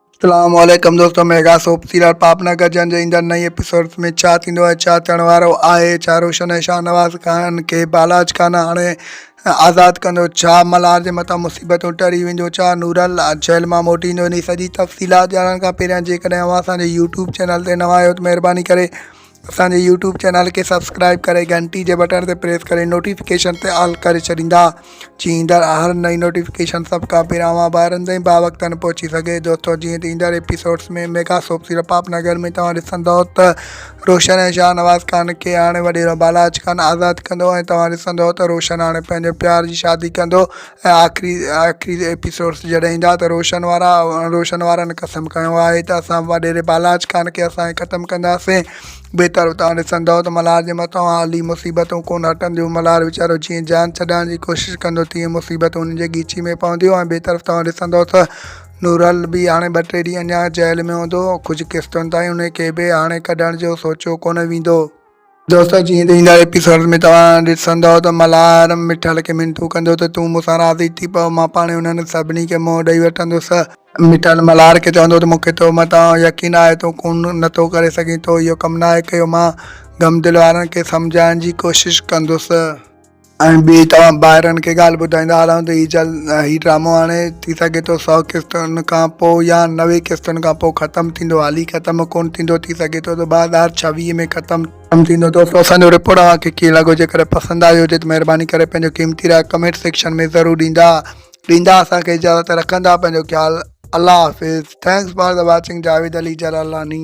अस्सलामुअलैकुम दोस्तों, mega soap serial पापनगर जंज ईंदड़ नई एपिसोड्स में छा थींदो आहे, छा थियण वारो आहे, छा रोशन ऐं शाहनवाज़ ख़ान खे बालाज खान हाणे आज़ादु कंदो, छा मल्हार जे मथां मुसीबतूं टरी वेंदियूं, छा नूरल जेल मां मोटी ईंदो, इन सॼी तफ़सीलात ॼाणण खां पहिरियां जेकॾहिं अव्हां असांजे यूट्यूब चैनल ते नवां आहियो त महिरबानी करे असांजे यूट्यूब चैनल के सब्सक्राइब करे घंटी जे बटन ते प्रेस करे नोटिफिकेशन ते ऑल करे छॾींदा, जीअं ईंदड़ हर नई नोटिफिकेशन सभ खां पहिरियां अव्हां ॿारनि ताईं बावक़्तनि पहुची सघे। दोस्तों, जीअं त ईंदड़ एपिसोड्स में मेगा सोप सीरियल पापनगर में तव्हां ॾिसंदव त रोशन ऐं शाहनवाज़ ख़ान खे हाणे वॾेरो बालाज खान आज़ादु कंदो ऐं तव्हां ॾिसंदव त रोशन हाणे पंहिंजे प्यार जी शादी कंदो ऐं आख़िरी एपिसोड्स जॾहिं ईंदा त रोशन वारनि कसम खंयो आहे त असां वॾेरे बालाज ख़ान खे असां ख़तमु कंदासीं। बेहतर तव्हां ॾिसंदव त मल्हार जे मथां हाली मुसीबतूं कोन हटंदियूं। मल्हार वीचारो जीअं जान छॾाइण जी कोशिशि कंदो तीअं मुसीबतूं हुनजे ॻीची में पवंदियूं ऐं ॿिए तरफ़ तव्हां ॾिसंदव त नूरल बि हाणे ॿ टे ॾींहं अञा जेल में हूंदो। कुझु किस्तुनि ताईं उनखे बि हाणे कढण जो सोचियो कोन वेंदो। दोस्तों, जीअं त ईंदड़ एपिसोड में तव्हां ॾिसंदव त मल्हार मिठल खे मिनतू कंदो त तूं मूंसां राज़ी थी पओ, मां पाणे उन्हनि सभिनी खे मुंहुं ॾेई वठंदुसि। मिठल मल्हार खे चवंदो त मूंखे तो मथां यकीन आहे, तूं कोन नथो करे सघीं, तो इहो कमु न आहे कयो। मां गमदिल वारनि खे सम्झाइण जी कोशिशि कंदुसि। ऐं ॿी तव्हां ॿाहिरनि खे ॻाल्हि ॿुधाईंदा हलूं त हीउ ड्रामो हाणे थी सघे थो 100 किस्तुनि खां पोइ या 90 किस्तुनि खां पोइ ख़तमु थींदो, हाली ख़तमु कोन थींदो, थी सघे थो त 2026 में ख़तमु थींदो। दोस्तों, असांजो रिपोर्ट तव्हांखे कीअं लॻो? जेकर पसंदि आयो हुजे त महिरबानी करे पंहिंजो क़ीमती राय कमेंट सेक्शन में ज़रूरु ॾींदा असांखे इजाज़त रखंदा। पंहिंजो ख़्यालु। अल्लाह हाफ़िज़। Thanks for the watching. Javed Ali जलालानी।